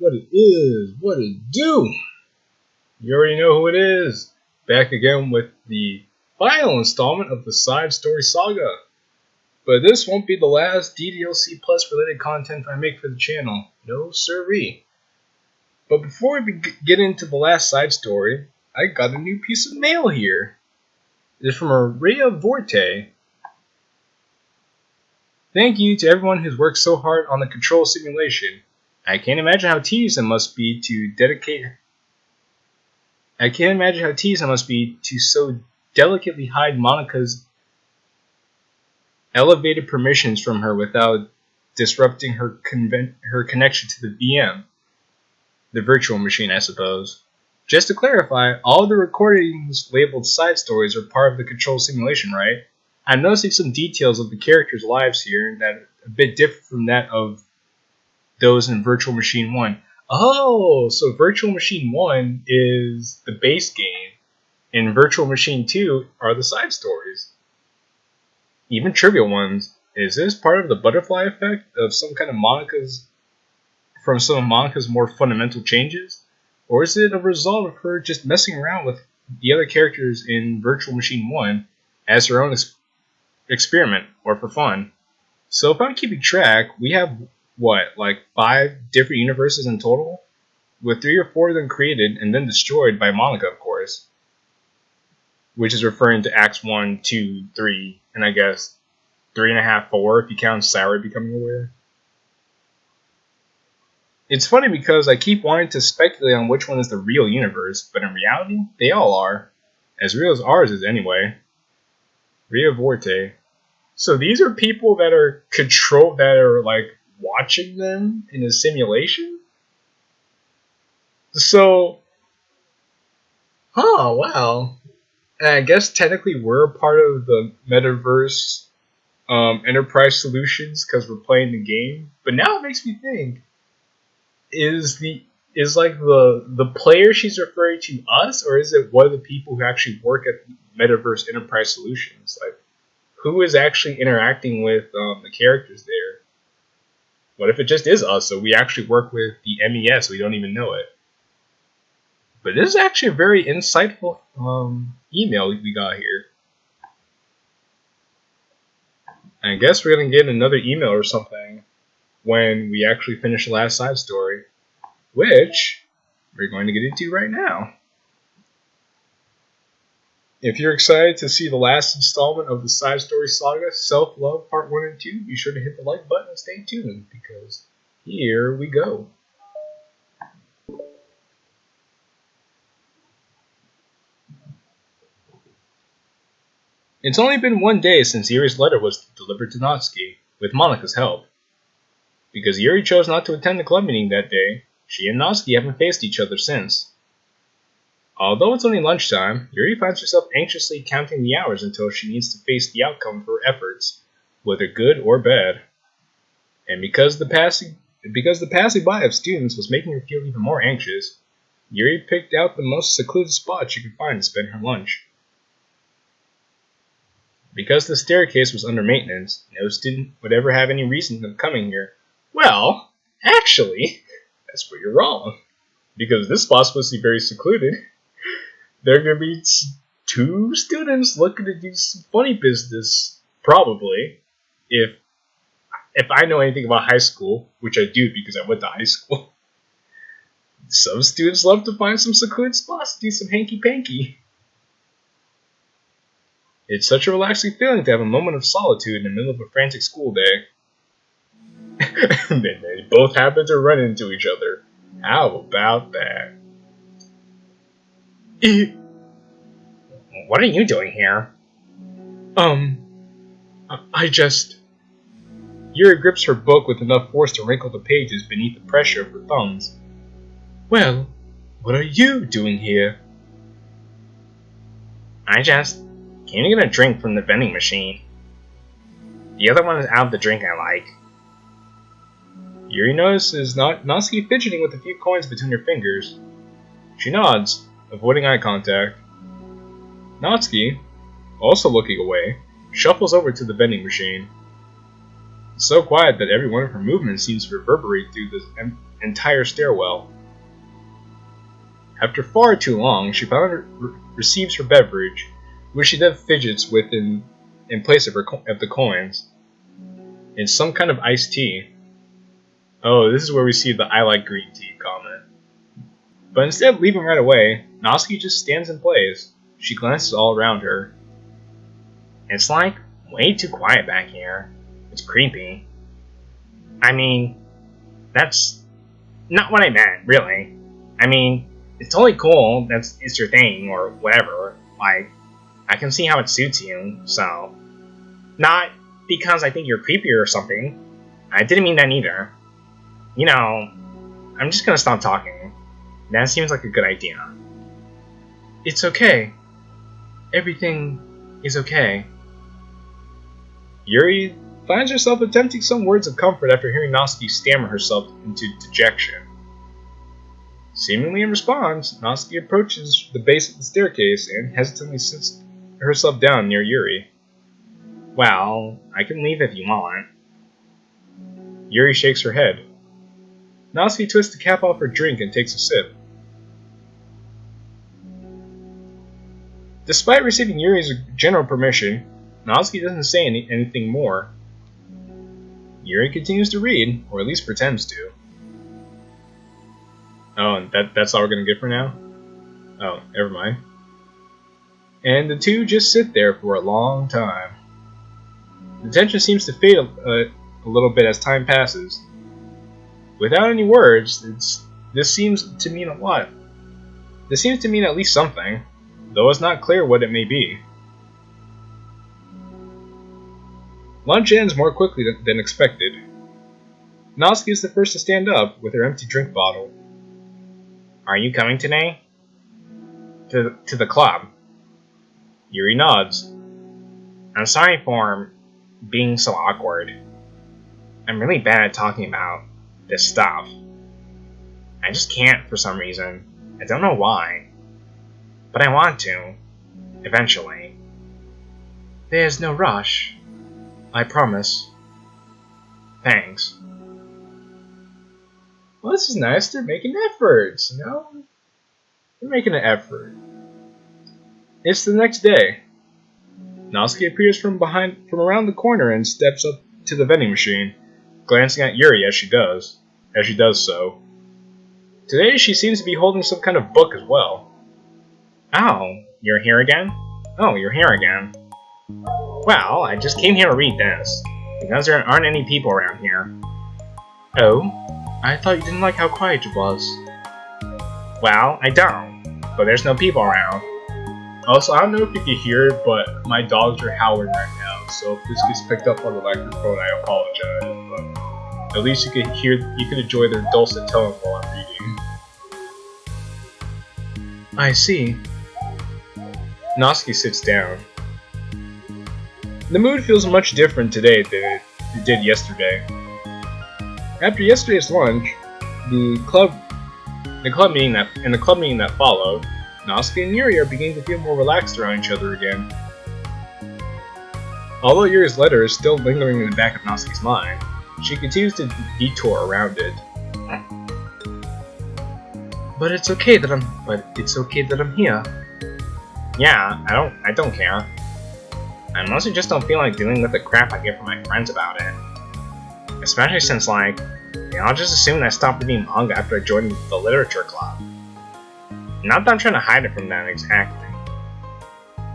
what it is, what it do. You already know who it is. Back again with the final installment of the side story saga. But this won't be the last DDLC Plus related content I make for the channel. No siree. But before we get into the last side story, I got a new piece of mail here. It is from Maria Vorte. Thank you to everyone who's worked so hard on the control simulation. I can't imagine how tedious it must be to so delicately hide Monika's elevated permissions from her without disrupting her connection to the VM. The virtual machine, I suppose. Just to clarify, all the recordings labeled side stories are part of the control simulation, right? I'm noticing some details of the characters' lives here that are a bit different from that of those in Virtual Machine 1. Oh, so Virtual Machine 1 is the base game, and Virtual Machine 2 are the side stories. Even trivial ones. Is this part of the butterfly effect of some of Monika's more fundamental changes? Or is it a result of her just messing around with the other characters in Virtual Machine 1 as her own experiment or for fun? So if I'm keeping track, we have, 5 different universes in total? With 3 or 4 of them created and then destroyed by Monika, of course. Which is referring to Acts 1, 2, 3, and I guess 3.5, 4 if you count Sarah becoming aware. It's funny because I keep wanting to speculate on which one is the real universe, but in reality, they all are. As real as ours is anyway. Ria Vorte. So these are people that are watching them in a simulation? So, wow. And I guess technically we're a part of the metaverse enterprise solutions because we're playing the game. But now it makes me think, is the player she's referring to us, or is it one of the people who actually work at Metaverse Enterprise Solutions? Like, who is actually interacting with the characters there? What if it just is us, so we actually work with the MES, we don't even know it? But this is actually a very insightful email we got here. I guess we're going to get another email or something when we actually finish the last side story, which we're going to get into right now. If you're excited to see the last installment of the side story saga, Self-Love Part 1 and 2, be sure to hit the like button and stay tuned, because here we go. It's only been 1 day since Yuri's letter was delivered to Natsuki, with Monika's help. Because Yuri chose not to attend the club meeting that day, she and Natsuki haven't faced each other since. Although it's only lunchtime, Yuri finds herself anxiously counting the hours until she needs to face the outcome of her efforts, whether good or bad. And because the passing by of students was making her feel even more anxious, Yuri picked out the most secluded spot she could find to spend her lunch. Because the staircase was under maintenance, no student would ever have any reason of coming here. Well, actually, that's where you're wrong. Because this spot's supposed to be very secluded. There are going to be 2 students looking to do some funny business, probably. If I know anything about high school, which I do because I went to high school, some students love to find some secluded spots to do some hanky-panky. It's such a relaxing feeling to have a moment of solitude in the middle of a frantic school day. And then they both happen to run into each other. How about that? What are you doing here? Yuri grips her book with enough force to wrinkle the pages beneath the pressure of her thumbs. Well, what are you doing here? I just came to get a drink from the vending machine. The other one is out of the drink I like. Yuri notices Natsuki fidgeting with a few coins between her fingers. She nods, avoiding eye contact. Natsuki, also looking away, shuffles over to the vending machine. It's so quiet that every one of her movements seems to reverberate through entire stairwell. After far too long, she finally receives her beverage, which she then fidgets with in place of the coins. It's some kind of iced tea. Oh, this is where we see the "I like green tea" comment. But instead of leaving right away, Natsuki just stands in place. She glances all around her. It's like way too quiet back here. It's creepy. I mean, that's not what I meant, really. I mean, it's totally cool, it's your thing, or whatever. Like, I can see how it suits you, so. Not because I think you're creepy or something. I didn't mean that either. You know, I'm just gonna stop talking. That seems like a good idea. It's okay. Everything is okay. Yuri finds herself attempting some words of comfort after hearing Natsuki stammer herself into dejection. Seemingly in response, Natsuki approaches the base of the staircase and hesitantly sits herself down near Yuri. Well, I can leave if you want. Yuri shakes her head. Natsuki twists the cap off her drink and takes a sip. Despite receiving Yuri's general permission, Natsuki doesn't say anything more. Yuri continues to read, or at least pretends to. Oh, and that's all we're gonna get for now? Oh, never mind. And the two just sit there for a long time. The tension seems to fade a little bit as time passes. Without any words, this seems to mean a lot. This seems to mean at least something, though it's not clear what it may be. Lunch ends more quickly than expected. Natsuki is the first to stand up with her empty drink bottle. Are you coming today? To the club. Yuri nods. I'm sorry for being so awkward. I'm really bad at talking about this stuff. I just can't for some reason. I don't know why. But I want to. Eventually. There's no rush. I promise. Thanks. Well, this is nice. They're making efforts, you know? They're making an effort. It's the next day. Natsuki appears from around the corner and steps up to the vending machine, glancing at Yuri as she does so. Today she seems to be holding some kind of book as well. Oh, you're here again? Oh, you're here again. Well, I just came here to read this, because there aren't any people around here. Oh? I thought you didn't like how quiet it was. Well, I don't, but there's no people around. Also, I don't know if you can hear it, but my dogs are howling right now, so if this gets picked up on the microphone, I apologize, but at least you can enjoy their dulcet tones while I'm reading. I see. Natsuki sits down. The mood feels much different today than it did yesterday. After yesterday's lunch, the club meeting that followed, Natsuki and Yuri are beginning to feel more relaxed around each other again. Although Yuri's letter is still lingering in the back of Natsuki's mind, she continues to detour around it. But it's okay that I'm here. Yeah, I don't care. I mostly just don't feel like dealing with the crap I get from my friends about it. Especially since, like, they all just assumed I stopped reading manga after I joined the literature club. Not that I'm trying to hide it from them exactly.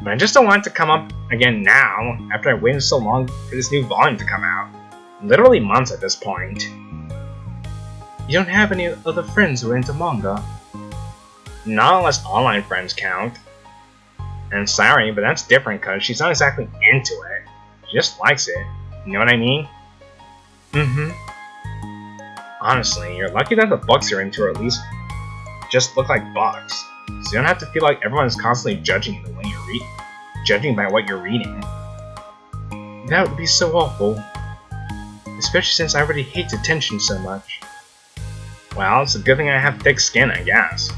But I just don't want it to come up again now, after I waited so long for this new volume to come out. Literally months at this point. You don't have any other friends who are into manga? Not unless online friends count. And sorry, but that's different because she's not exactly into it. She just likes it. You know what I mean? Honestly, you're lucky that the books you're into are at least just look like books. So you don't have to feel like everyone's constantly judging you the way you read, judging by what you're reading. That would be so awful. Especially since I already hate attention so much. Well, it's a good thing I have thick skin, I guess.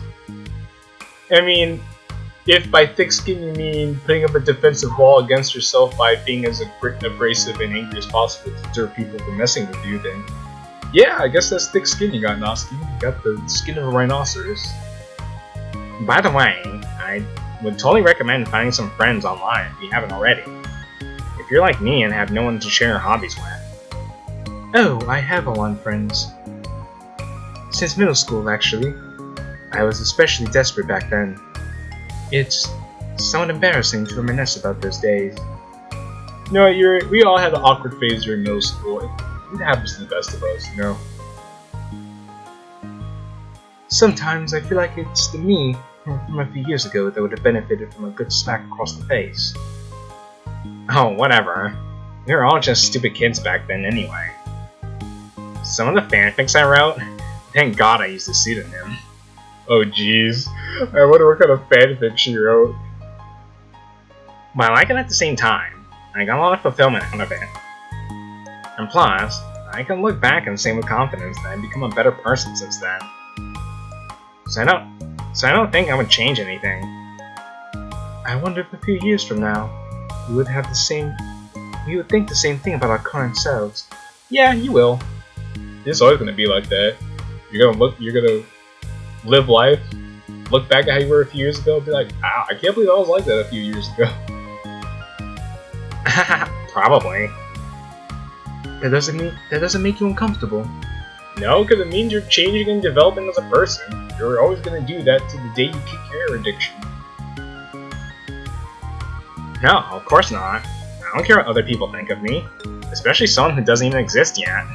I mean, if by thick skin you mean putting up a defensive wall against yourself by being as abrasive and angry as possible to deter people from messing with you, then Yeah, I guess that's thick skin you got, Natsuki. You got the skin of a rhinoceros. By the way, I would totally recommend finding some friends online if you haven't already. If you're like me and have no one to share your hobbies with. Oh, I have a lot of friends. Since middle school, actually. I was especially desperate back then. It's somewhat embarrassing to reminisce about those days. You know what, Yuri? We all had an awkward phase during middle school. It happens to the best of us, you know? Sometimes I feel like it's the me from a few years ago that would have benefited from a good smack across the face. Oh, whatever. We were all just stupid kids back then anyway. Some of the fanfics I wrote, thank God I used a pseudonym. Oh jeez, I wonder what kind of fanfic she wrote. But I like it at the same time. I got a lot of fulfillment out of it. And plus, I can look back and say with confidence that I've become a better person since then. So I don't think I would change anything. I wonder if a few years from now, we would think the same thing about our current selves. Yeah, you will. It's always gonna be like that. You're gonna live life, look back at how you were a few years ago, and be like, wow, I can't believe I was like that a few years ago. Probably. That doesn't make you uncomfortable. No, because it means you're changing and developing as a person. You're always going to do that to the day you kick your air addiction. No, of course not. I don't care what other people think of me. Especially someone who doesn't even exist yet.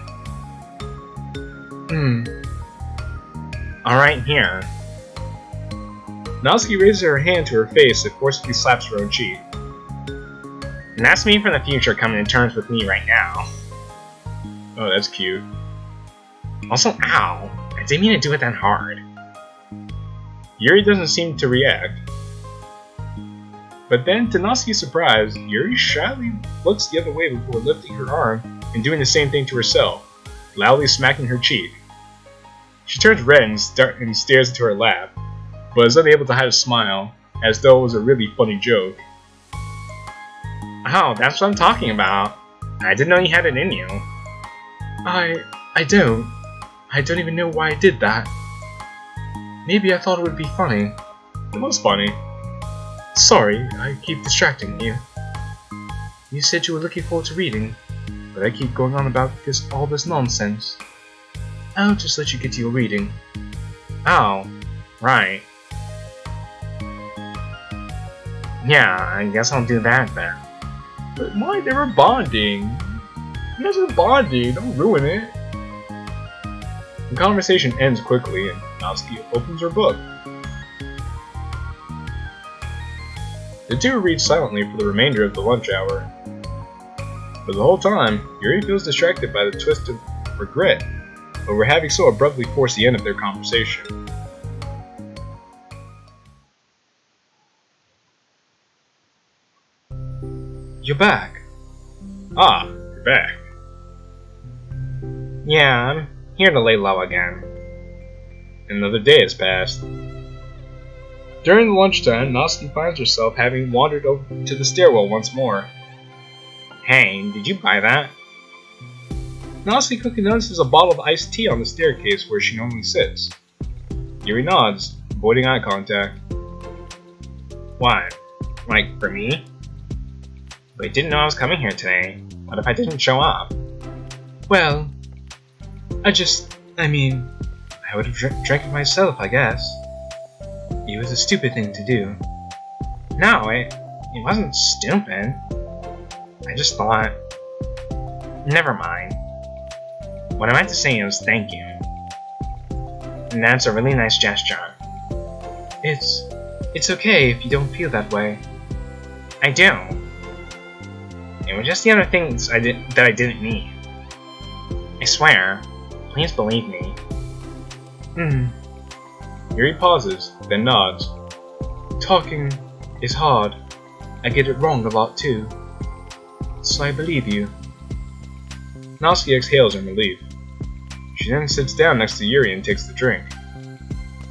Alright, here. Natsuki raises her hand to her face and forcibly slaps her own cheek. And that's me from the future coming to terms with me right now. Oh, that's cute. Also, ow! I didn't mean to do it that hard. Yuri doesn't seem to react. But then, to Natsuki's surprise, Yuri shyly looks the other way before lifting her arm and doing the same thing to herself, loudly smacking her cheek. She turns red and stares into her lap, but is unable to hide a smile, as though it was a really funny joke. Oh, that's what I'm talking about. I didn't know you had it in you. I don't. I don't even know why I did that. Maybe I thought it would be funny. It was funny. Sorry, I keep distracting you. You said you were looking forward to reading, but I keep going on about all this nonsense. I'll just let you get to your reading. Oh, right. Yeah, I guess I'll do that then. But why? They were bonding. You guys are bonding, don't ruin it. The conversation ends quickly and Natsuki opens her book. The two read silently for the remainder of the lunch hour. For the whole time, Yuri feels distracted by the twist of regret over having so abruptly forced the end of their conversation. You're back. Ah, you're back. Yeah, I'm here to lay low again. Another day has passed. During the lunchtime, Natsuki finds herself having wandered over to the stairwell once more. Hey, did you buy that? Natsuki quickly notices a bottle of iced tea on the staircase where she normally sits. Yuri nods, avoiding eye contact. What? Like, for me? But I didn't know I was coming here today. What if I didn't show up? Well, I would have drank it myself, I guess. It was a stupid thing to do. No, it wasn't stupid. I just thought... Never mind. What I meant to say is thank you. And that's a really nice gesture. It's okay if you don't feel that way. I do. It was just the other things that I didn't need. I swear. Please believe me. Yuri pauses, then nods. Talking is hard. I get it wrong a lot too. So I believe you. Natsuki exhales in relief. She then sits down next to Yuri and takes the drink.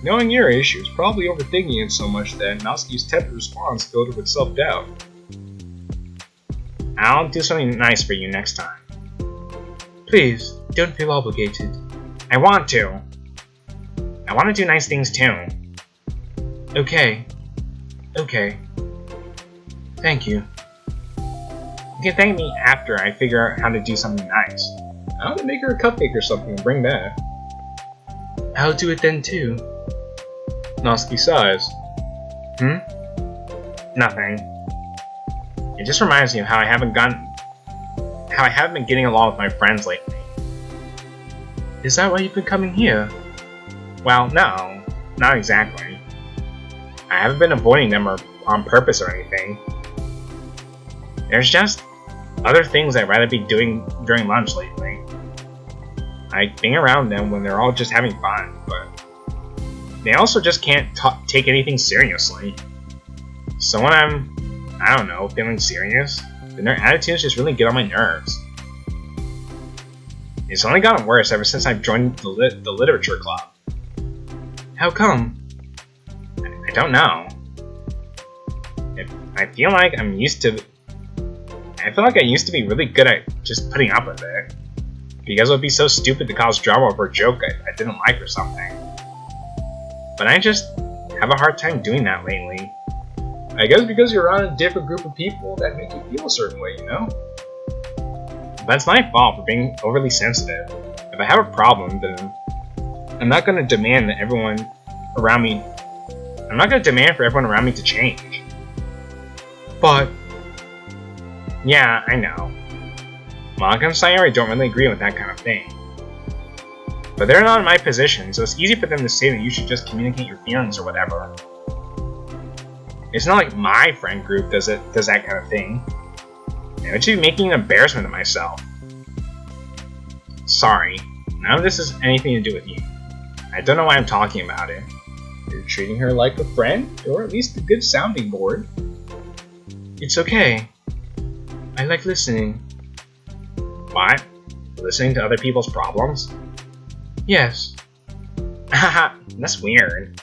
Knowing Yuri, she was probably overthinking it so much that Natsuki's tepid response filled her with self-doubt. I'll do something nice for you next time. Please, Don't feel obligated. I want to. I want to do nice things too. Okay. Okay. Thank you. You can thank me after I figure out how to do something nice. I'm gonna make her a cupcake or something and bring that. I'll do it then too. Natsuki sighs. Nothing. It just reminds me of how I haven't been getting along with my friends lately. Is that why you've been coming here? Well, no, not exactly. I haven't been avoiding them on purpose or anything. There's just other things I'd rather be doing during lunch lately. Like being around them when they're all just having fun, but they also just can't take anything seriously. So when I'm, I don't know, feeling serious, then their attitudes just really get on my nerves. It's only gotten worse ever since I've joined the literature club. How come? I don't know. I feel like I used to be really good at just putting up with it. Because it would be so stupid to cause drama over a joke I didn't like or something. But I just have a hard time doing that lately. I guess because you're around a different group of people that make you feel a certain way, you know? That's my fault for being overly sensitive. If I have a problem, then I'm not going to demand for everyone around me to change. But yeah, I know. Monica and Sayori don't really agree with that kind of thing. But they're not in my position, so it's easy for them to say that you should just communicate your feelings or whatever. It's not like my friend group does that kind of thing. I would be making an embarrassment of myself. Sorry, none of this has anything to do with you. I don't know why I'm talking about it. You're treating her like a friend, or at least a good sounding board. It's okay. I like listening. What? Listening to other people's problems? Yes. Haha, that's weird.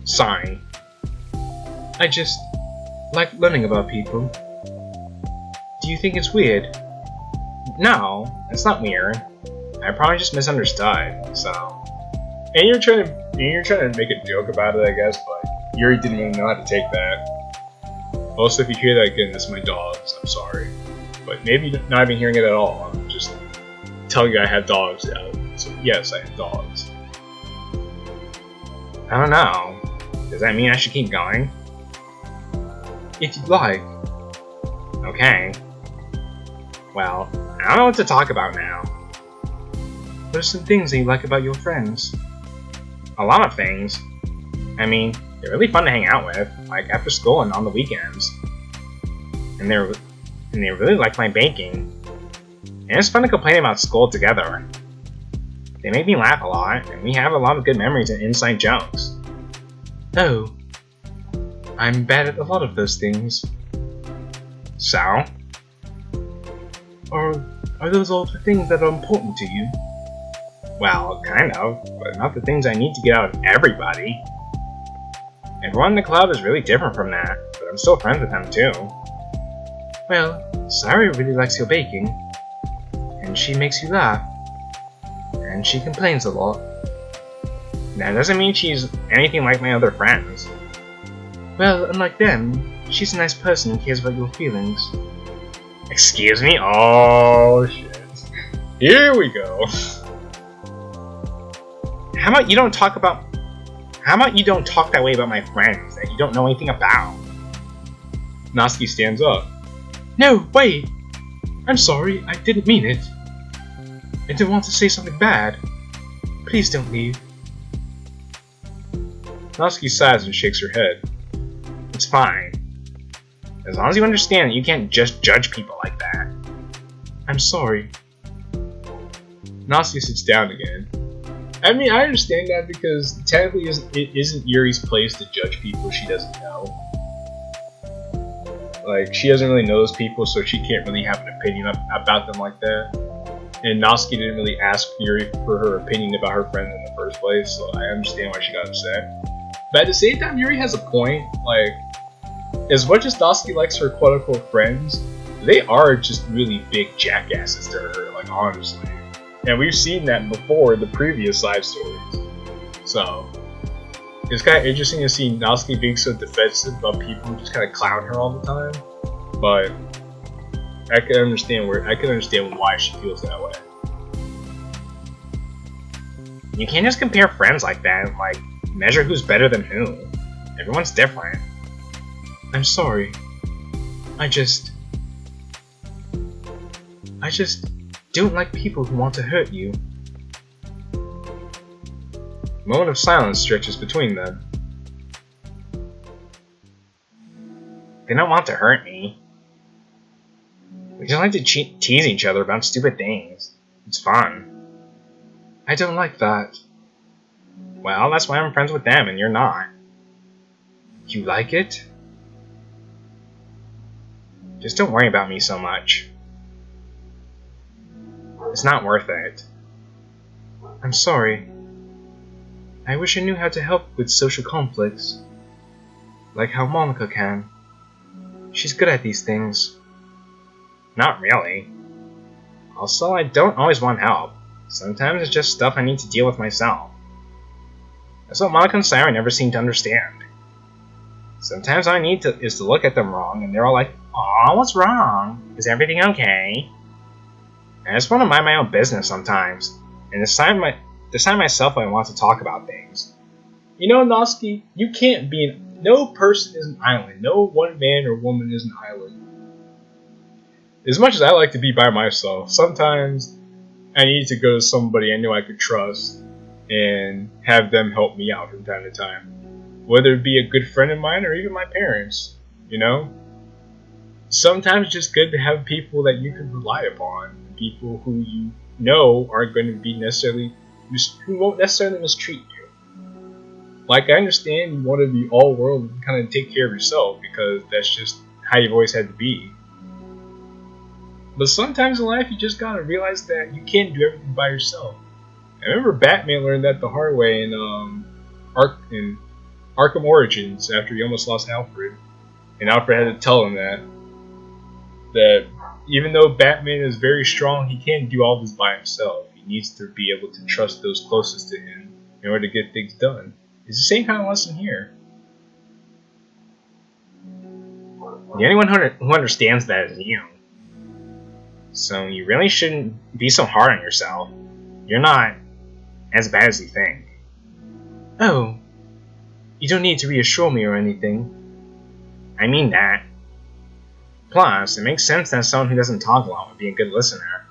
Sorry. I just like learning about people. Do you think it's weird? No, it's not weird. I probably just misunderstood, so. And you're trying to make a joke about it, I guess, but Yuri didn't really know how to take that. Also, if you hear that again, it's my dogs. I'm sorry, but maybe not even hearing it at all. I'm just telling you I have dogs out. So yes, I have dogs. I don't know. Does that mean I should keep going? If you'd like. Okay. Well, I don't know what to talk about now. What are some things that you like about your friends? A lot of things. I mean, they're really fun to hang out with, like after school and on the weekends. And they really like my baking. And it's fun to complain about school together. They make me laugh a lot, and we have a lot of good memories and inside jokes. Oh. I'm bad at a lot of those things. So? Or are those all the things that are important to you? Well, kind of, but not the things I need to get out of everybody. Everyone in the club is really different from that, but I'm still friends with them too. Well, Sayori really likes your baking, and she makes you laugh, and she complains a lot. That doesn't mean she's anything like my other friends. Well, unlike them, she's a nice person who cares about your feelings. Excuse me? Oh, shit. Here we go. How about you don't talk that way about my friends that you don't know anything about? Natsuki stands up. No, wait! I'm sorry, I didn't mean it. I didn't want to say something bad. Please don't leave. Natsuki sighs and shakes her head. It's fine. As long as you understand that you can't just judge people like that. I'm sorry. Natsuki sits down again. I mean, I understand that because technically it isn't Yuri's place to judge people she doesn't know. Like, she doesn't really know those people, so she can't really have an opinion about them like that. And Natsuki didn't really ask Yuri for her opinion about her friend in the first place, so I understand why she got upset. But at the same time, Yuri has a point. Like, as much as Natsuki likes her quote-unquote friends, they are just really big jackasses to her, like, honestly. And we've seen that before in the previous side stories. So, it's kind of interesting to see Natsuki being so defensive about people who just kind of clown her all the time. But I can understand why she feels that way. You can't just compare friends like that and, like, measure who's better than who. Everyone's different. I'm sorry. I just don't like people who want to hurt you. A moment of silence stretches between them. They don't want to hurt me. We just like to tease each other about stupid things. It's fun. I don't like that. Well, that's why I'm friends with them and you're not. You like it? Just don't worry about me so much. It's not worth it. I'm sorry. I wish I knew how to help with social conflicts. Like how Monica can. She's good at these things. Not really. Also, I don't always want help. Sometimes it's just stuff I need to deal with myself. That's what Monica and Sarah never seem to understand. Sometimes all I need is to look at them wrong, and they're all like, "Aw, what's wrong? Is everything okay?" I just want to mind my own business sometimes, and decide myself when I want to talk about things. You know, Natsuki, you can't be no person is an island. No one man or woman is an island. As much as I like to be by myself, sometimes I need to go to somebody I know I could trust and have them help me out from time to time. Whether it be a good friend of mine or even my parents, you know? Sometimes it's just good to have people that you can rely upon. People who you know aren't going to be who won't necessarily mistreat you. Like, I understand you want to be all world and kind of take care of yourself because that's just how you've always had to be. But sometimes in life you just gotta realize that you can't do everything by yourself. I remember Batman learned that the hard way in Arkham Origins after he almost lost Alfred. And Alfred had to tell him that even though Batman is very strong, he can't do all this by himself. He needs to be able to trust those closest to him in order to get things done. It's the same kind of lesson here. The only one who understands that is you. So you really shouldn't be so hard on yourself. You're not as bad as you think. Oh, you don't need to reassure me or anything. I mean that. Plus, it makes sense that someone who doesn't talk a lot would be a good listener.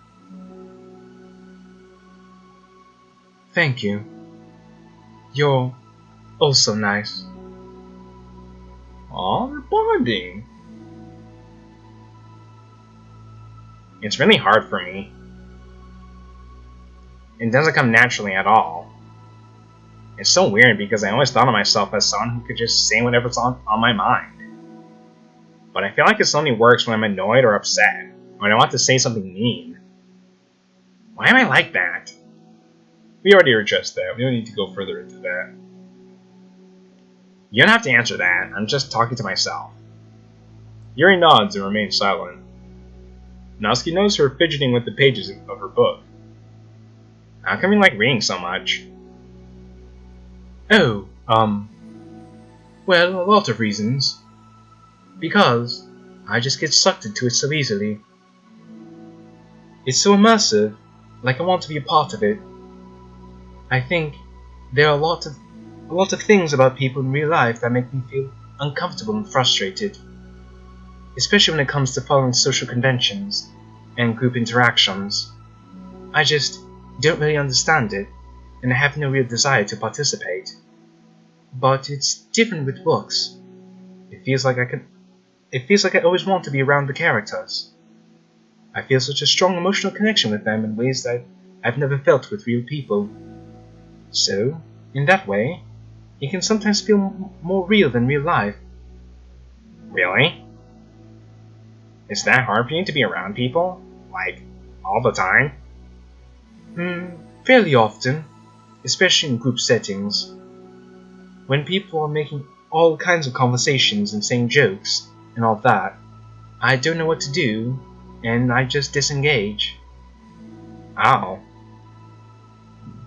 Thank you. You're also nice. Aw, we're bonding. It's really hard for me. It doesn't come naturally at all. It's so weird because I always thought of myself as someone who could just say whatever's on my mind. But I feel like this only works when I'm annoyed or upset, or when I want to say something mean. Why am I like that? We already addressed that. We don't need to go further into that. You don't have to answer that. I'm just talking to myself. Yuri nods and remains silent. Natsuki knows her fidgeting with the pages of her book. How come you like reading so much? Oh, well, a lot of reasons. Because I just get sucked into it so easily. It's so immersive, like I want to be a part of it. I think there are a lot of things about people in real life that make me feel uncomfortable and frustrated. Especially when it comes to following social conventions and group interactions. I just don't really understand it, and I have no real desire to participate. But it's different with books. It feels like I always want to be around the characters. I feel such a strong emotional connection with them in ways that I've never felt with real people. So, in that way, it can sometimes feel more real than real life. Really? Is that hard for you to be around people? Like, all the time? Fairly often, especially in group settings. When people are making all kinds of conversations and saying jokes and all that, I don't know what to do, and I just disengage. Oh.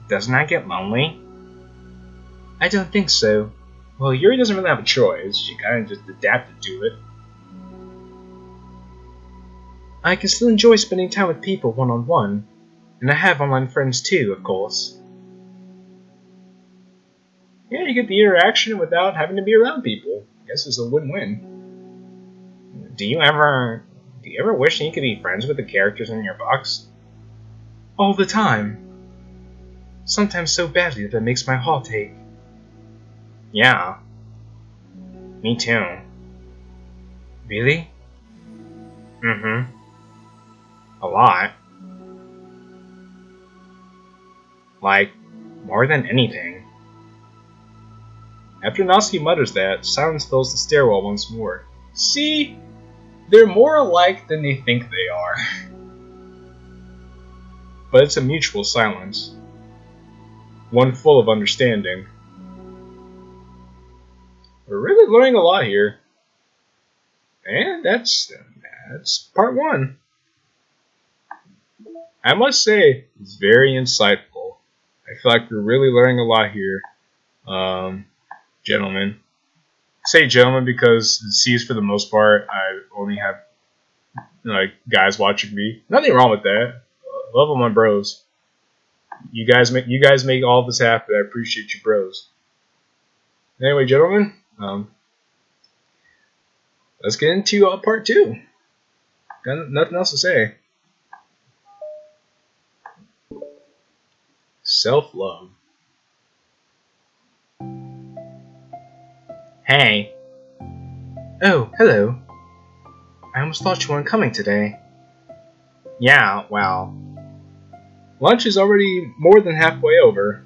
Doesn't that get lonely? I don't think so. Well, Yuri doesn't really have a choice. She kind of just adapted to it. I can still enjoy spending time with people one-on-one, and I have online friends too, of course. Yeah, you get the interaction without having to be around people. I guess it's a win-win. Do you ever wish you could be friends with the characters in your books? All the time. Sometimes so badly that it makes my heart ache. Yeah. Me too. Really? Mm-hmm. A lot. Like, more than anything. After Natsuki mutters that, silence fills the stairwell once more. See? They're more alike than they think they are. But it's a mutual silence. One full of understanding. We're really learning a lot here. And that's part one. I must say, it's very insightful. I feel like we're really learning a lot here. Gentlemen. I say gentlemen because it seems for the most part I only have like guys watching me. Nothing wrong with that. Love all my bros. You guys make all this happen. I appreciate you, bros. Anyway, gentlemen, let's get into part two. Got nothing else to say. Self-love. Hey. Oh, hello. I almost thought you weren't coming today. Yeah, well. Lunch is already more than halfway over.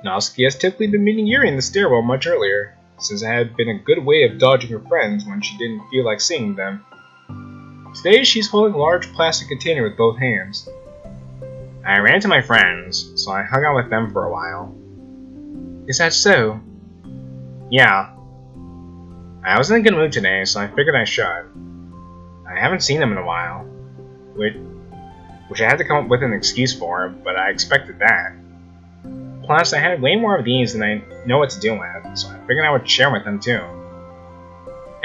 Natsuki has typically been meeting Yuri in the stairwell much earlier, since it had been a good way of dodging her friends when she didn't feel like seeing them. Today she's holding a large plastic container with both hands. I ran to my friends, so I hung out with them for a while. Is that so? Yeah. I was in a good mood today, so I figured I should. I haven't seen them in a while, which I had to come up with an excuse for, but I expected that. Plus, I had way more of these than I know what to do with, so I figured I would share with them too.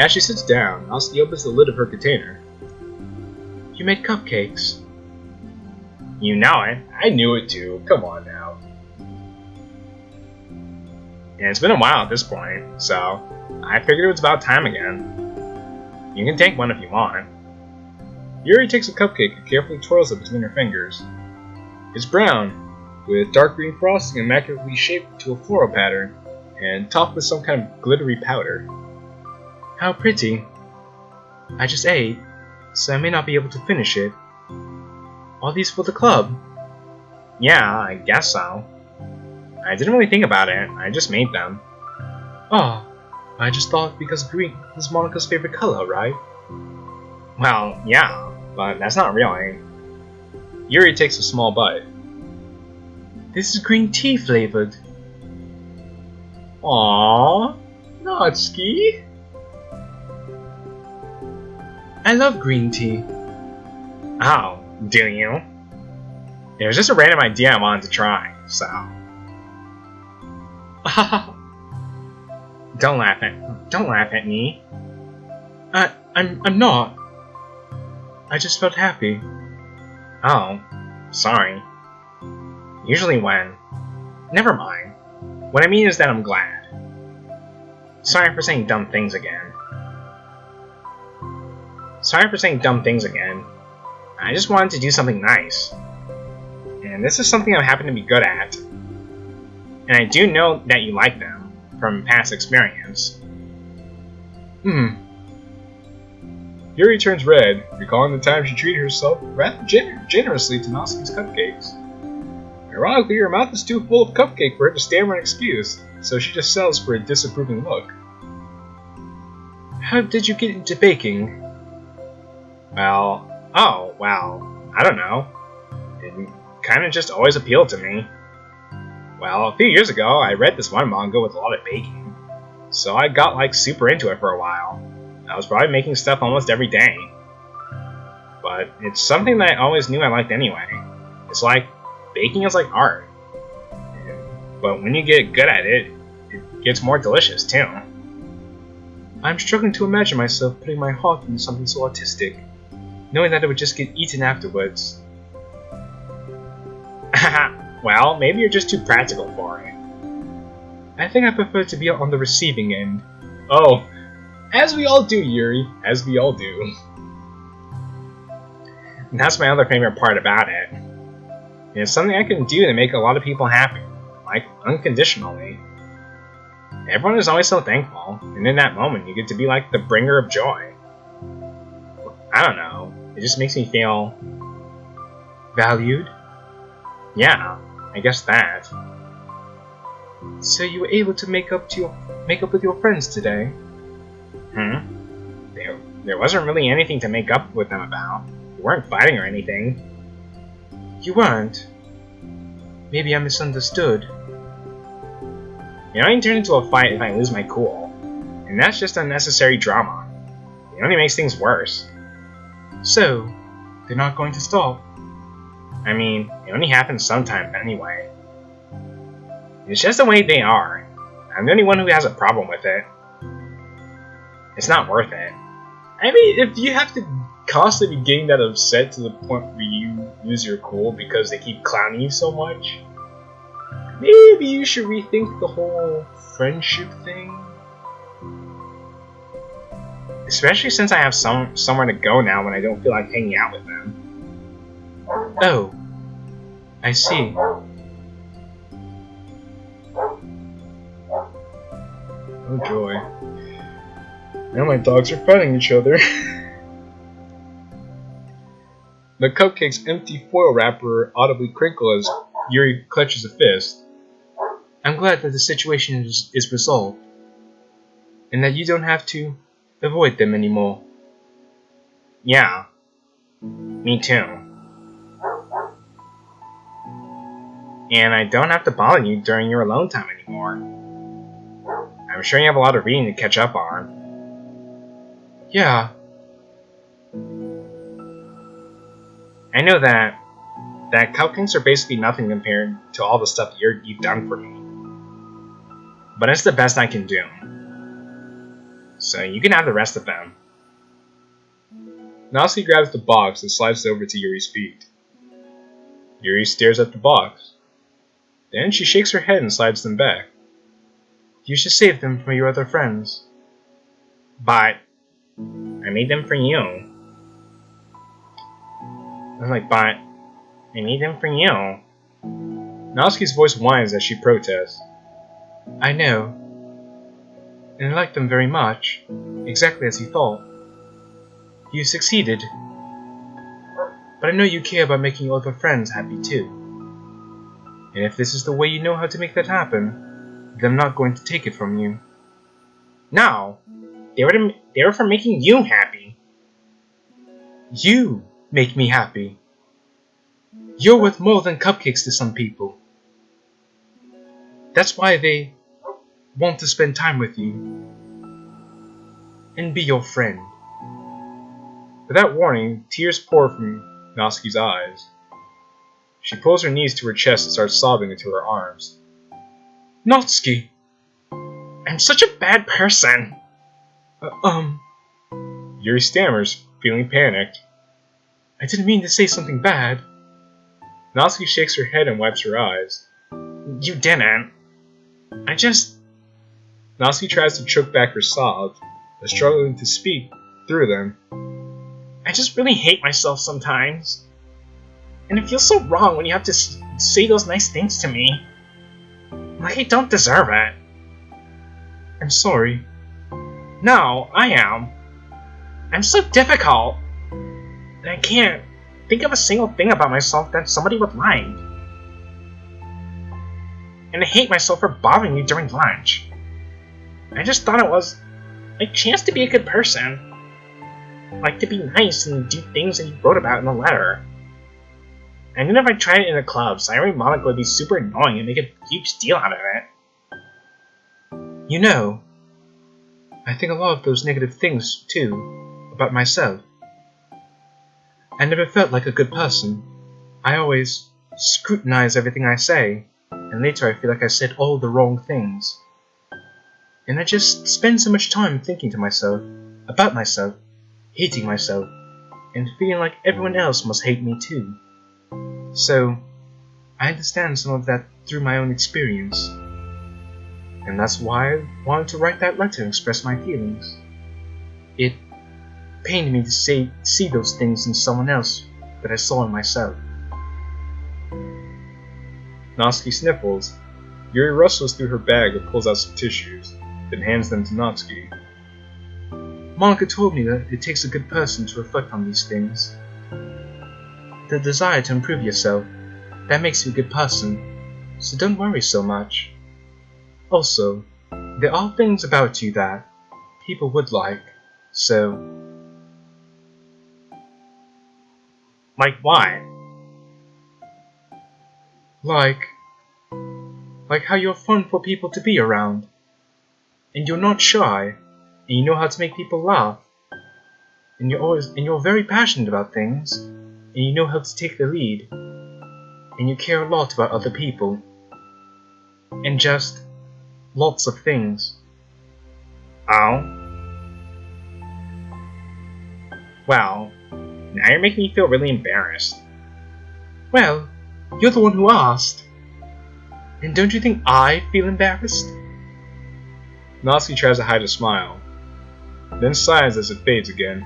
As she sits down, Natsuki opens the lid of her container. You made cupcakes. You know it. I knew it too. Come on now. And it's been a while at this point, so I figured it was about time again. You can take one if you want. Yuri takes a cupcake and carefully twirls it between her fingers. It's brown, with dark green frosting immaculately shaped to a floral pattern, and topped with some kind of glittery powder. How pretty. I just ate, so I may not be able to finish it. All these for the club? Yeah, I guess so. I didn't really think about it, I just made them. Oh, I just thought because green is Monika's favorite color, right? Well, yeah, but that's not really. Yuri takes a small bite. This is green tea flavored. Aww, Natsuki. I love green tea. Oh, do you? It was just a random idea I wanted to try, so. Don't laugh at me. I'm not. I just felt happy. Oh, sorry. Usually when... Never mind. What I mean is that I'm glad. Sorry for saying dumb things again. I just wanted to do something nice. And this is something I happen to be good at. And I do know that you like them, from past experience. Yuri turns red, recalling the time she treated herself rather generously to Natsuki's cupcakes. Ironically, her mouth is too full of cupcake for her to stammer an excuse, so she just settles for a disapproving look. How did you get into baking? Well, I don't know. It kinda just always appealed to me. Well, a few years ago, I read this one manga with a lot of baking, so I got like super into it for a while. I was probably making stuff almost every day. But it's something that I always knew I liked anyway. It's like, baking is like art. But when you get good at it, it gets more delicious too. I'm struggling to imagine myself putting my heart into something so artistic, knowing that it would just get eaten afterwards. Well, maybe you're just too practical for it. I think I prefer to be on the receiving end. Oh, as we all do, Yuri, as we all do. And that's my other favorite part about it. It's something I can do to make a lot of people happy, like unconditionally. Everyone is always so thankful, and in that moment you get to be like the bringer of joy. I don't know, it just makes me feel valued? Yeah, I guess that. So you were able to make up with your friends today? There wasn't really anything to make up with them about. We weren't fighting or anything. You weren't? Maybe I misunderstood. It only turns into a fight if I lose my cool. And that's just unnecessary drama. It only makes things worse. So, they're not going to stop? I mean, it only happens sometimes anyway. It's just the way they are. I'm the only one who has a problem with it. It's not worth it. I mean, if you have to constantly be getting that upset to the point where you lose your cool because they keep clowning you so much, maybe you should rethink the whole friendship thing. Especially since I have somewhere to go now when I don't feel like hanging out with them. Oh, I see. Oh joy. Now my dogs are fighting each other. The cupcake's empty foil wrapper audibly crinkles as Yuri clutches a fist. I'm glad that the situation is resolved, and that you don't have to avoid them anymore. Yeah, me too. And I don't have to bother you during your alone time anymore. I'm sure you have a lot of reading to catch up on. Yeah. I know that cupcakes are basically nothing compared to all the stuff you've done for me. But it's the best I can do. So you can have the rest of them. Natsuki grabs the box and slides it over to Yuri's feet. Yuri stares at the box. Then she shakes her head and slides them back. You should save them for your other friends. But I made them for you. I was like, but I made them for you. Natsuki's voice whines as she protests. I know. And I like them very much. Exactly as you thought. You succeeded. But I know you care about making your other friends happy too. And if this is the way you know how to make that happen, then I'm not going to take it from you. No! They were for making you happy. You make me happy. You're worth more than cupcakes to some people. That's why they want to spend time with you and be your friend. Without warning, tears pour from Natsuki's eyes. She pulls her knees to her chest and starts sobbing into her arms. Natsuki! I'm such a bad person! Yuri stammers, feeling panicked. I didn't mean to say something bad. Natsuki shakes her head and wipes her eyes. You didn't. Natsuki tries to choke back her sobs, but struggling to speak through them. I just really hate myself sometimes. And it feels so wrong when you have to say those nice things to me. Like I don't deserve it. I'm sorry. No, I am. I'm so difficult. And I can't think of a single thing about myself that somebody would like. And I hate myself for bothering you during lunch. I just thought it was a chance to be a good person. Like to be nice and do things that you wrote about in the letter. And then if I tried it in a club, Siren Monica would be super annoying and make a huge deal out of it. You know, I think a lot of those negative things, too, about myself. I never felt like a good person. I always scrutinize everything I say, and later I feel like I said all the wrong things. And I just spend so much time thinking to myself, about myself, hating myself, and feeling like everyone else must hate me too. So, I understand some of that through my own experience. And that's why I wanted to write that letter and express my feelings. It pained me to see those things in someone else that I saw in myself. Natsuki sniffles. Yuri rustles through her bag and pulls out some tissues, then hands them to Natsuki. Monica told me that it takes a good person to reflect on these things. The desire to improve yourself, that makes you a good person, so don't worry so much. Also, there are things about you that people would like, so... Like what? Like how you're fun for people to be around. And you're not shy, and you know how to make people laugh. And you're very passionate about things, and you know how to take the lead. And you care a lot about other people. And just lots of things. Oh? Well, now you're making me feel really embarrassed. Well, you're the one who asked. And don't you think I feel embarrassed? Natsuki tries to hide a smile, then sighs as it fades again.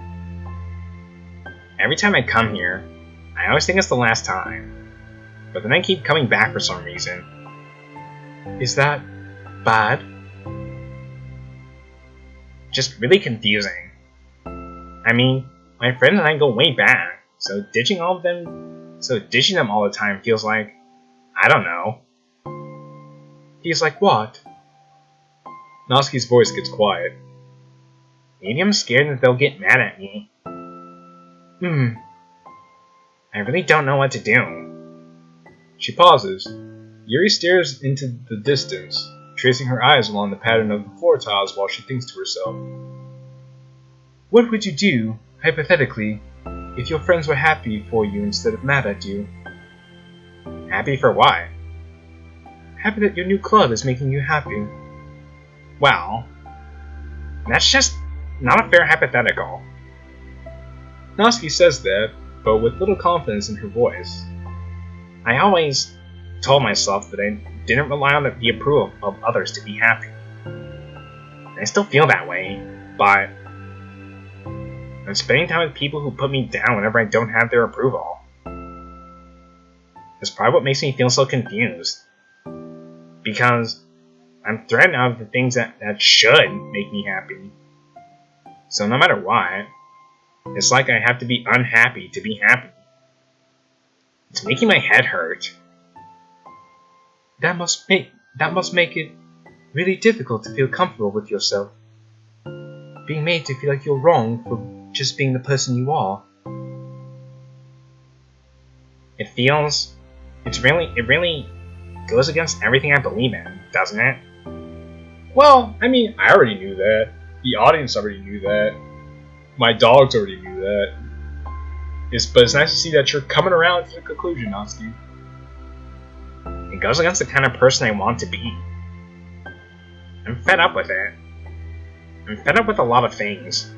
Every time I come here, I always think it's the last time, but then I keep coming back for some reason. Is that bad? Just really confusing. I mean, my friends and I go way back, so ditching them all the time feels like, I don't know. Feels like what? Natsuki's voice gets quiet. Maybe I'm scared that they'll get mad at me. I really don't know what to do. She pauses. Yuri stares into the distance, tracing her eyes along the pattern of the floor tiles while she thinks to herself. What would you do, hypothetically, if your friends were happy for you instead of mad at you? Happy for what? Happy that your new club is making you happy. Well, that's just not a fair hypothetical. Natsuki says that, but with little confidence in her voice. I always told myself that I didn't rely on the approval of others to be happy. I still feel that way, but I'm spending time with people who put me down whenever I don't have their approval. That's probably what makes me feel so confused. Because I'm threatened out of the things that should make me happy. So no matter what, it's like I have to be unhappy to be happy. It's making my head hurt. That must make it really difficult to feel comfortable with yourself. Being made to feel like you're wrong for just being the person you are. It really goes against everything I believe in, doesn't it? Well, I mean, I already knew that. The audience already knew that. My dogs already knew that. But it's nice to see that you're coming around to the conclusion, Natsuki. It goes against the kind of person I want to be. I'm fed up with it. I'm fed up with a lot of things.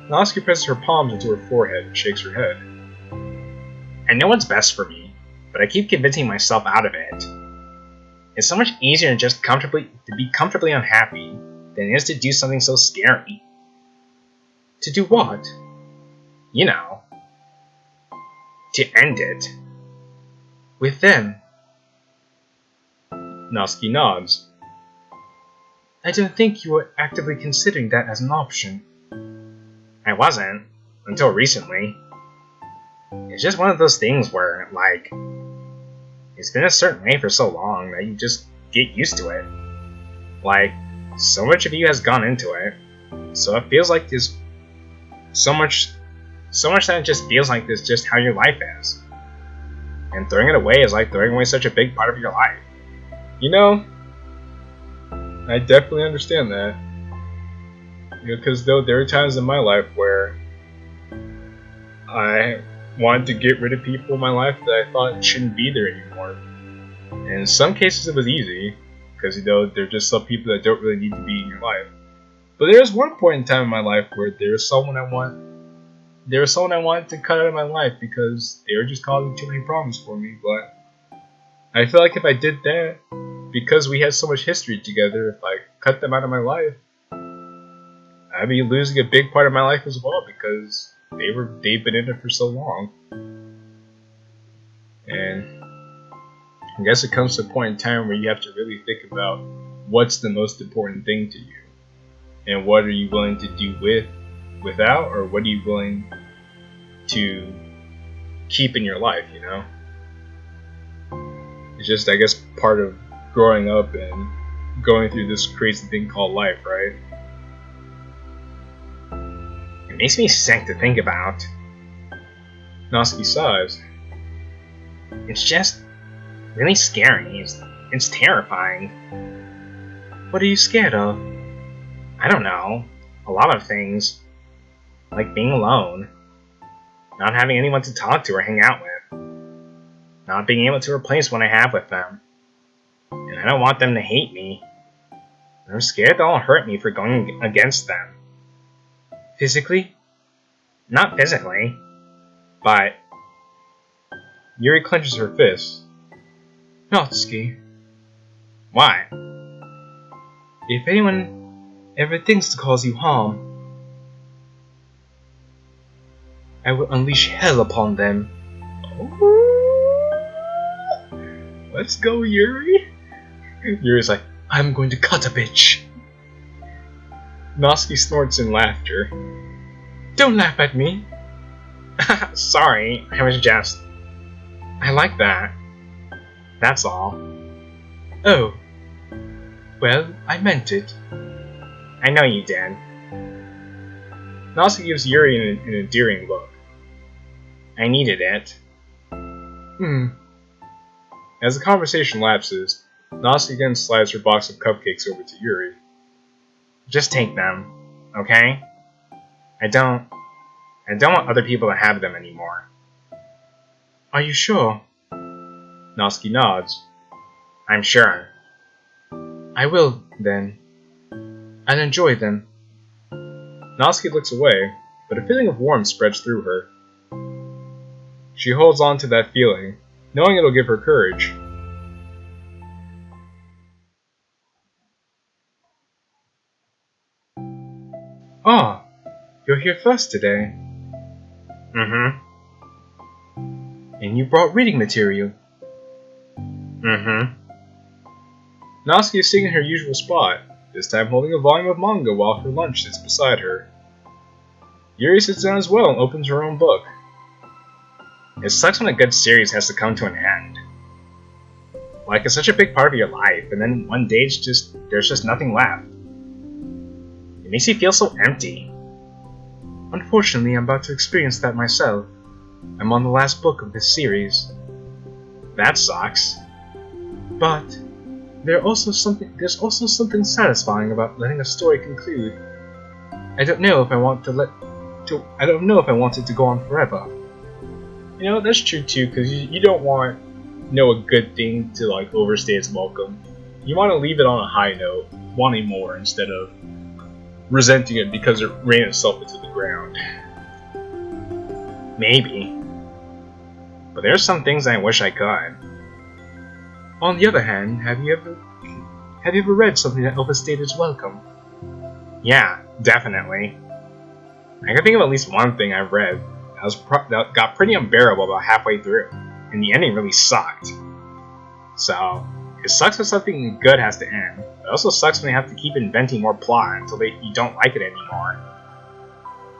Natsuki presses her palms into her forehead and shakes her head. I know what's best for me, but I keep convincing myself out of it. It's so much easier to just be comfortably unhappy than it is to do something so scary. To do what? You know. To end it. With them. Natsuki nods. I don't think you were actively considering that as an option. I wasn't, until recently. It's just one of those things where, like, it's been a certain way for so long that you just get used to it. Like, so much of you has gone into it, so it feels like there's so much that it just feels like this just how your life is. And throwing it away is like throwing away such a big part of your life. You know, I definitely understand that. Because though there are times in my life where I wanted to get rid of people in my life that I thought shouldn't be there anymore. And in some cases it was easy, because they're just some people that don't really need to be in your life. But there was one point in time in my life where there was someone I wanted to cut out of my life because they were just causing too many problems for me. But I feel like if I did that, because we had so much history together, if I cut them out of my life, I'd be losing a big part of my life as well, because they've been in it for so long. And I guess it comes to a point in time where you have to really think about what's the most important thing to you, and what are you willing to do without, or what are you willing to keep in your life, It's just, I guess, part of growing up and going through this crazy thing called life, right? It makes me sick to think about. Natsuki sighs. It's just really scary. It's terrifying. What are you scared of? I don't know. A lot of things. Like being alone. Not having anyone to talk to or hang out with. Not being able to replace what I have with them. And I don't want them to hate me. I'm scared they'll hurt me for going against them. Physically? Not physically. But... Yuri clenches her fist. Natsuki. Why? If anyone ever thinks to cause you harm, I will unleash hell upon them. Let's go, Yuri. Yuri's like, I'm going to cut a bitch. Natsuki snorts in laughter. Don't laugh at me. Sorry, I was just... I like that. That's all. Oh. Well, I meant it. I know you did. Natsuki gives Yuri an endearing look. I needed it. As the conversation lapses, Natsuki again slides her box of cupcakes over to Yuri. Just take them, okay? I don't want other people to have them anymore. Are you sure? Natsuki nods. I'm sure. I will, then. I'll enjoy them. Natsuki looks away, but a feeling of warmth spreads through her. She holds on to that feeling, knowing it'll give her courage. Ah, you're here first today. Mm-hmm. And you brought reading material. Mm-hmm. Natsuki is sitting in her usual spot, this time holding a volume of manga while her lunch sits beside her. Yuri sits down as well and opens her own book. It sucks when a good series has to come to an end. Like, it's such a big part of your life, and then one day there's just nothing left. It makes you feel so empty. Unfortunately, I'm about to experience that myself. I'm on the last book of this series. That sucks. But there's also something satisfying about letting a story conclude. I don't know if I want it to go on forever. That's true too, because you don't want a good thing to overstay its welcome. You want to leave it on a high note, wanting more instead of resenting it because it ran itself into the ground. Maybe. But there's some things I wish I could. On the other hand, have you ever read something that overstayed its welcome? Yeah, definitely. I can think of at least one thing I've read that got pretty unbearable about halfway through, and the ending really sucked. So, it sucks when something good has to end. It also sucks when they have to keep inventing more plot until you don't like it anymore.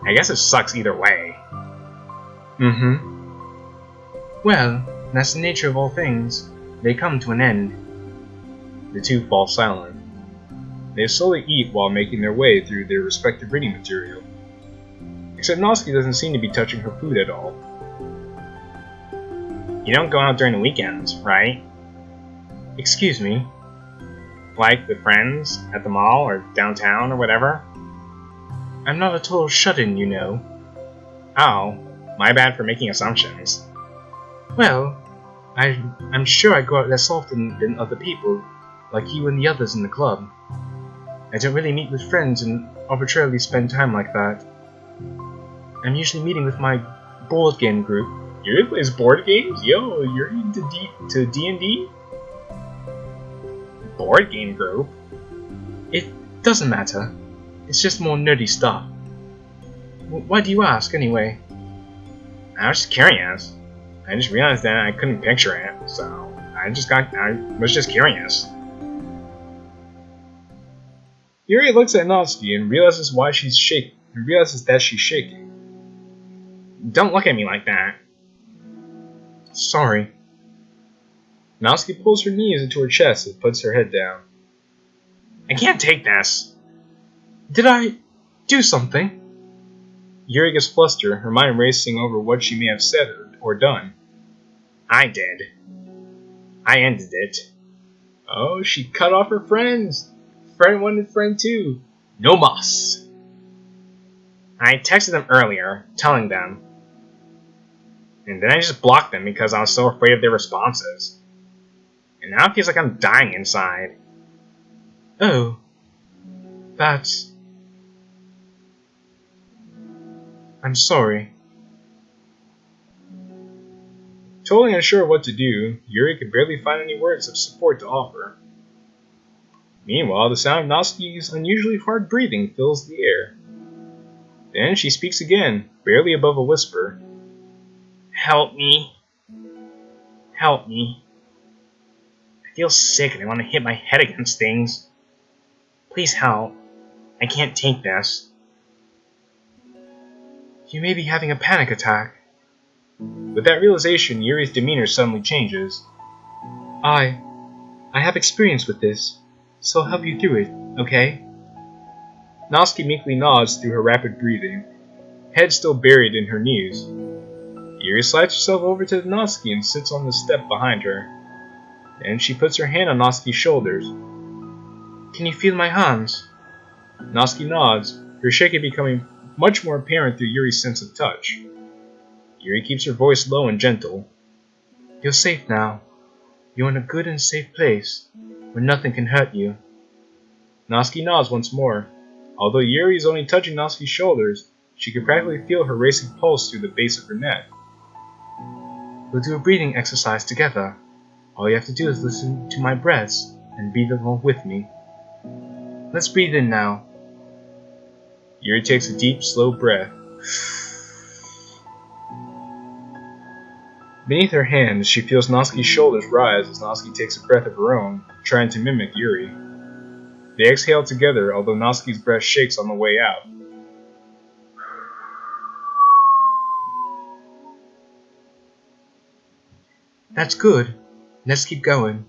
I guess it sucks either way. Well, that's the nature of all things. They come to an end. The two fall silent. They slowly eat while making their way through their respective reading material. Except Natsuki doesn't seem to be touching her food at all. You don't go out during the weekends, right? Excuse me? Like with friends, at the mall, or downtown, or whatever? I'm not a total shut-in, you know. Oh, my bad for making assumptions. Well, I'm sure I go out less often than other people, like you and the others in the club. I don't really meet with friends and arbitrarily spend time like that. I'm usually meeting with my board game group. Yuri plays board games? Yo, you're into D&D? Board game group? It doesn't matter. It's just more nerdy stuff. Why do you ask, anyway? I was just curious. I just realized that I couldn't picture it, so I was just curious. Yuri looks at Natsuki and realizes that she's shaking. Don't look at me like that. Sorry. Natsuki pulls her knees into her chest and puts her head down. I can't take this. Did I do something? Yuri gets flustered, her mind racing over what she may have said or done. I did. I ended it. Oh, she cut off her friends. Friend 1 and friend 2. No mas. I texted them earlier, telling them. And then I just blocked them because I was so afraid of their responses. And now it feels like I'm dying inside. Oh. That's... I'm sorry. Totally unsure what to do, Yuri could barely find any words of support to offer. Meanwhile, the sound of Natsuki's unusually hard breathing fills the air. Then she speaks again, barely above a whisper. Help me. Help me. I feel sick and I want to hit my head against things. Please help. I can't take this. You may be having a panic attack. With that realization, Yuri's demeanor suddenly changes. I have experience with this, so I'll help you through it, okay? Natsuki meekly nods through her rapid breathing, head still buried in her knees. Yuri slides herself over to Natsuki and sits on the step behind her. Then she puts her hand on Natsuki's shoulders. Can you feel my hands? Natsuki nods, her shaking becoming much more apparent through Yuri's sense of touch. Yuri keeps her voice low and gentle. You're safe now. You're in a good and safe place, where nothing can hurt you. Natsuki nods once more. Although Yuri is only touching Natsuki's shoulders, she can practically feel her racing pulse through the base of her neck. We'll do a breathing exercise together. All you have to do is listen to my breaths and breathe along with me. Let's breathe in now. Yuri takes a deep, slow breath. Beneath her hand, she feels Natsuki's shoulders rise as Natsuki takes a breath of her own, trying to mimic Yuri. They exhale together, although Natsuki's breath shakes on the way out. That's good. Let's keep going.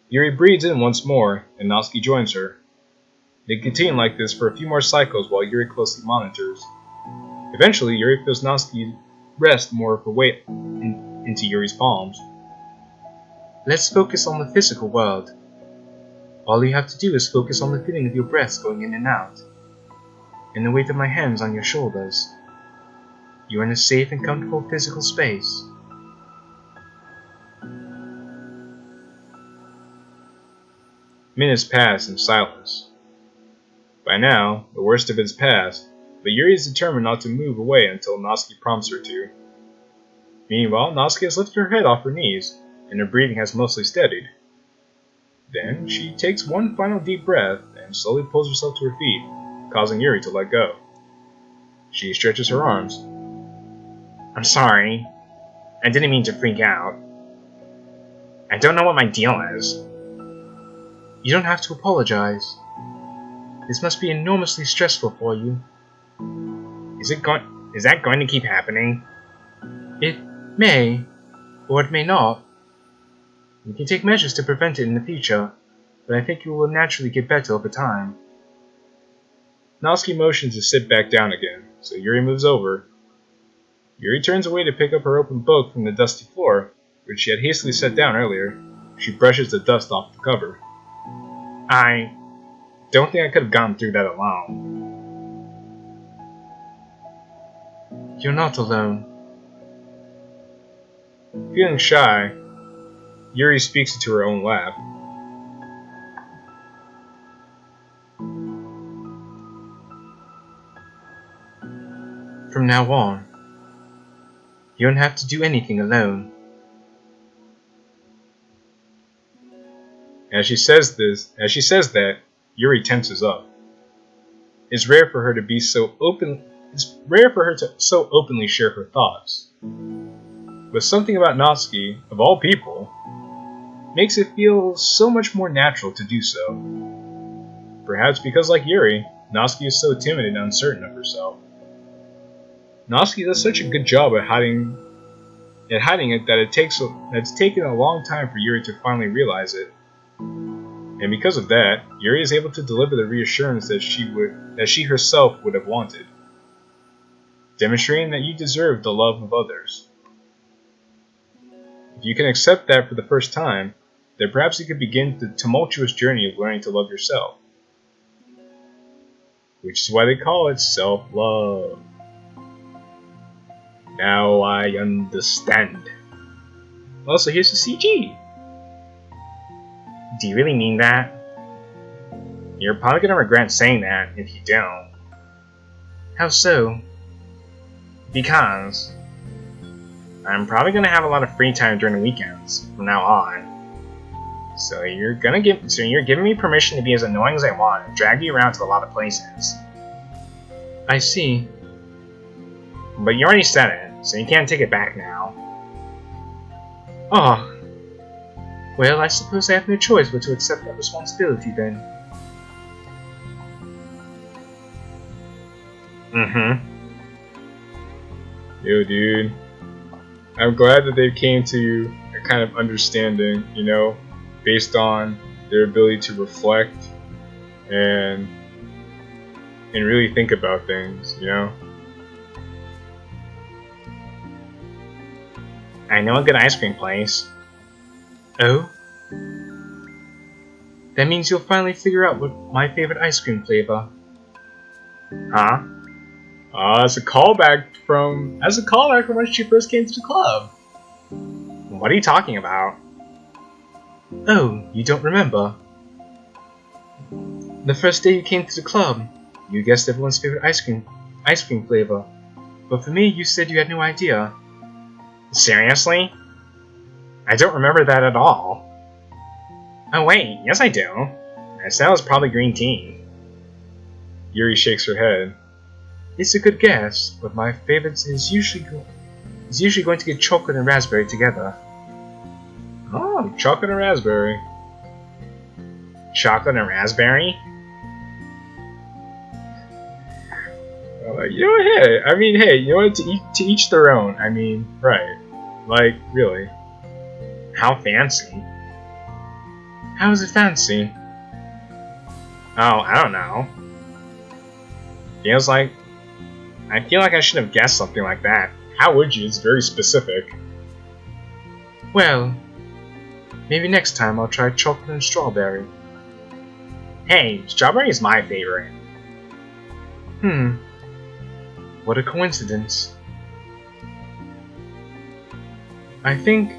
Yuri breathes in once more, and Natsuki joins her. They continue like this for a few more cycles while Yuri closely monitors. Eventually, Yuri feels Natsuki rest more of her weight into Yuri's palms. Let's focus on the physical world. All you have to do is focus on the feeling of your breaths going in and out, and the weight of my hands on your shoulders. You're in a safe and comfortable physical space. Minutes pass in silence. By now, the worst of it is past, but Yuri is determined not to move away until Natsuki prompts her to. Meanwhile, Natsuki has lifted her head off her knees, and her breathing has mostly steadied. Then, she takes one final deep breath and slowly pulls herself to her feet, causing Yuri to let go. She stretches her arms. I'm sorry. I didn't mean to freak out. I don't know what my deal is. You don't have to apologize. This must be enormously stressful for you. Is that going to keep happening? It may, or it may not. You can take measures to prevent it in the future, but I think you will naturally get better over time. Natsuki motions to sit back down again, so Yuri moves over. Yuri turns away to pick up her open book from the dusty floor, which she had hastily set down earlier. She brushes the dust off the cover. I don't think I could have gotten through that alone. You're not alone. Feeling shy, Yuri speaks into her own laugh. From now on, you don't have to do anything alone. As she says that, Yuri tenses up. It's rare for her to so openly share her thoughts. But something about Natsuki, of all people, makes it feel so much more natural to do so. Perhaps because, like Yuri, Natsuki is so timid and uncertain of herself. Natsuki does such a good job at hiding it that it's taken a long time for Yuri to finally realize it. And because of that, Yuri is able to deliver the reassurance that she herself would have wanted, demonstrating that you deserve the love of others. If you can accept that for the first time, then perhaps you could begin the tumultuous journey of learning to love yourself. Which is why they call it self-love. Now I understand. Also, here's the CG. Do you really mean that? You're probably gonna regret saying that if you don't. How so? Because I'm probably gonna have a lot of free time during the weekends from now on. So you're giving me permission to be as annoying as I want and drag you around to a lot of places. I see. But you already said it, so you can't take it back now. Oh. Well, I suppose I have no choice but to accept that responsibility then. Mm-hmm. Yo, dude. I'm glad that they came to a kind of understanding, based on their ability to reflect and really think about things, I know a good ice cream place. Oh? That means you'll finally figure out what my favorite ice cream flavor. Huh? As a callback from when she first came to the club. What are you talking about? Oh, you don't remember? The first day you came to the club, you guessed everyone's favorite ice cream flavor. But for me, you said you had no idea. Seriously? I don't remember that at all. Oh wait, yes I do. I said it was probably green tea. Yuri shakes her head. It's a good guess, but my favorite is usually going to get chocolate and raspberry together. Oh, chocolate and raspberry. Chocolate and raspberry? Hey, you know what? To each their own. Right. Like, really. How fancy. How is it fancy? Oh, I don't know. I feel like I should have guessed something like that. How would you? It's very specific. Well, maybe next time I'll try chocolate and strawberry. Hey, strawberry is my favorite. What a coincidence. I think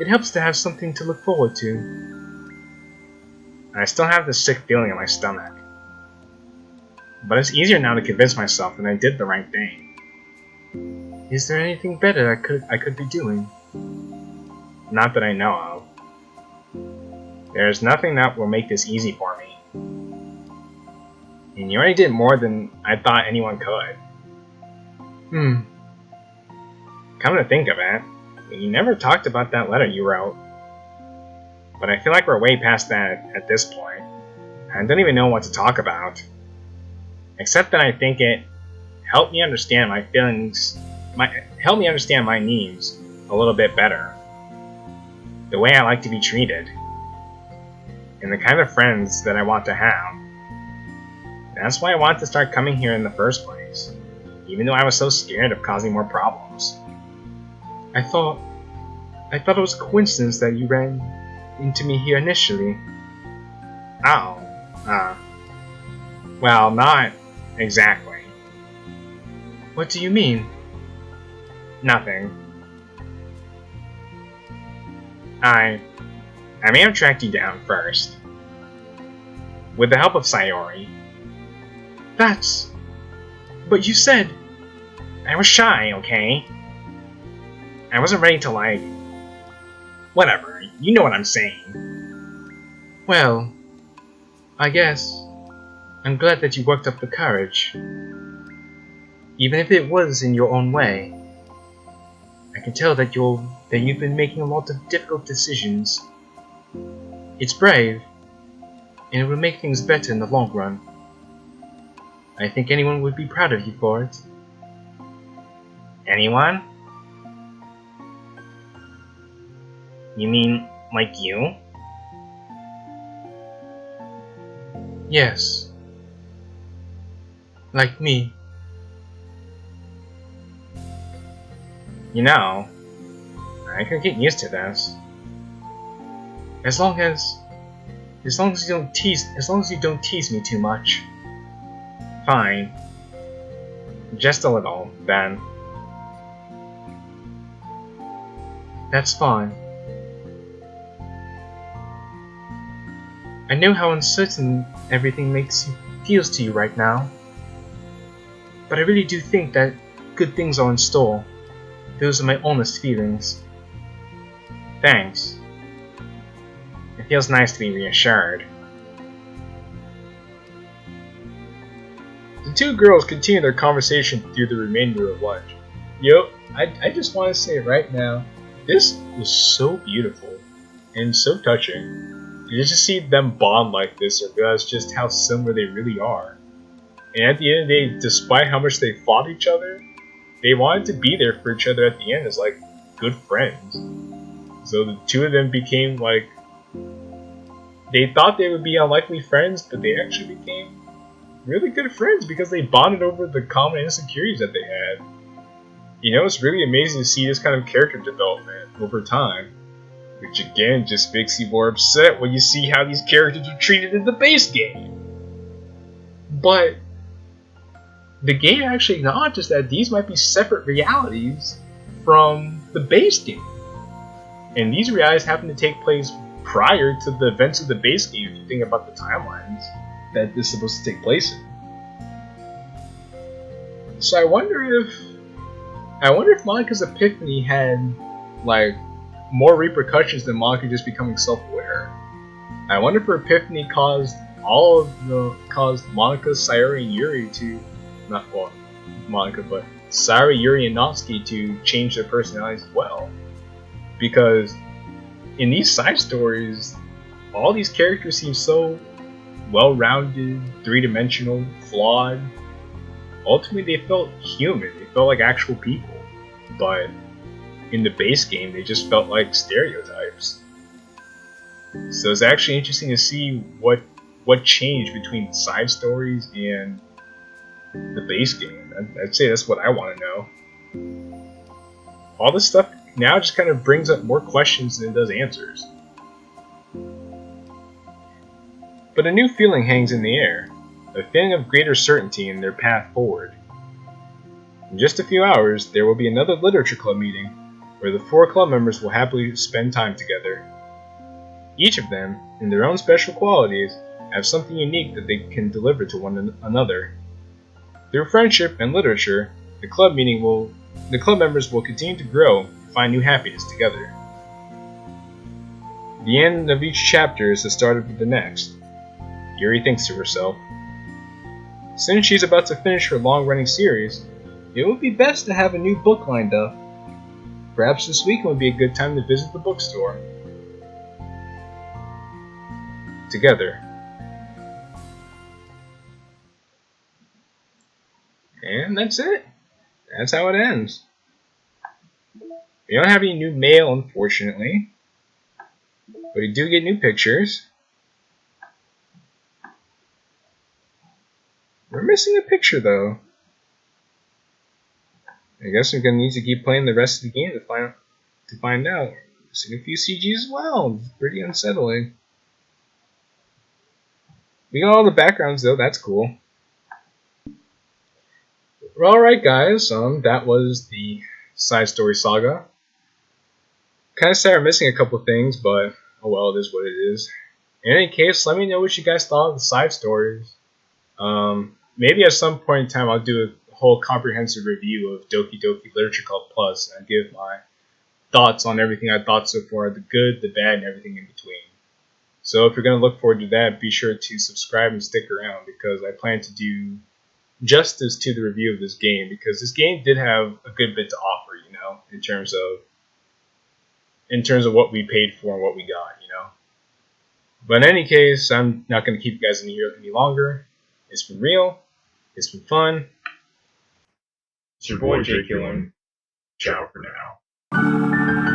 it helps to have something to look forward to. I still have this sick feeling in my stomach. But it's easier now to convince myself that I did the right thing. Is there anything better I could be doing? Not that I know of. There's nothing that will make this easy for me. And you already did more than I thought anyone could. Come to think of it, you never talked about that letter you wrote. But I feel like we're way past that at this point. I don't even know what to talk about. Except that I think it helped me understand my feelings, helped me understand my needs a little bit better. The way I like to be treated. And the kind of friends that I want to have. That's why I wanted to start coming here in the first place. Even though I was so scared of causing more problems. I thought it was a coincidence that you ran into me here initially. Oh, well, not exactly. What do you mean? Nothing. I may have tracked you down first. With the help of Sayori. But you said... I was shy, okay? I wasn't ready to like... Whatever, you know what I'm saying. Well, I guess I'm glad that you worked up the courage. Even if it was in your own way. I can tell that you've been making a lot of difficult decisions. It's brave, and it will make things better in the long run. I think anyone would be proud of you for it. Anyone? You mean, like you? Yes. Like me. You know, I could get used to this. As long as you don't tease me too much. Fine. Just a little, then. That's fine. I know how uncertain everything feels to you right now. But I really do think that good things are in store. Those are my honest feelings. Thanks. It feels nice to be reassured. The two girls continue their conversation through the remainder of lunch. Yo, I just want to say right now, this was so beautiful and so touching. You just see them bond like this and realize just how similar they really are. And at the end of the day, despite how much they fought each other, they wanted to be there for each other at the end as like good friends. So the two of them became like, they thought they would be unlikely friends, but they actually became really good friends because they bonded over the common insecurities that they had. You know, it's really amazing to see this kind of character development over time. Which again just makes you more upset when you see how these characters are treated in the base game. But the game actually acknowledges that these might be separate realities from the base game. And these realities happen to take place prior to the events of the base game if you think about the timelines that this is supposed to take place in. So I wonder if Monika's epiphany had like more repercussions than Monika just becoming self-aware. I wonder if her epiphany caused Monika, Sayori, and Yuri to Sayori, Yuri, and Natsuki to change their personalities as well. Because in these side stories, all these characters seem so well-rounded, three-dimensional, flawed. Ultimately, they felt human. They felt like actual people. But in the base game, they just felt like stereotypes. So it's actually interesting to see what changed between the side stories and the base game. I'd say that's what I want to know. All this stuff now just kind of brings up more questions than it does answers. But a new feeling hangs in the air, a feeling of greater certainty in their path forward. In just a few hours, there will be another literature club meeting, where the 4 club members will happily spend time together. Each of them, in their own special qualities, have something unique that they can deliver to one another. Through friendship and literature, the club members will continue to grow and find new happiness together. The end of each chapter is the start of the next. Yuri thinks to herself. Since she's about to finish her long-running series, it would be best to have a new book lined up. Perhaps this weekend would be a good time to visit the bookstore. Together. And that's it. That's how it ends. We don't have any new mail, unfortunately. But we do get new pictures. We're missing a picture, though. I guess we're gonna need to keep playing the rest of the game to find out. Missing a few CGs as well. It's pretty unsettling. We got all the backgrounds, though. That's cool. Well, alright, guys. That was the side story saga. Kind of sad I'm missing a couple things, but oh well, it is what it is. In any case, let me know what you guys thought of the side stories. Maybe at some point in time I'll do a whole comprehensive review of Doki Doki Literature Club Plus and give my thoughts on everything I thought so far, the good, the bad, and everything in between. So if you're going to look forward to that, be sure to subscribe and stick around because I plan to do justice to the review of this game because this game did have a good bit to offer, in terms of what we paid for and what we got. But in any case, I'm not going to keep you guys in here any longer. It's been real. It's been fun. It's your boy JQilin. Ciao for now.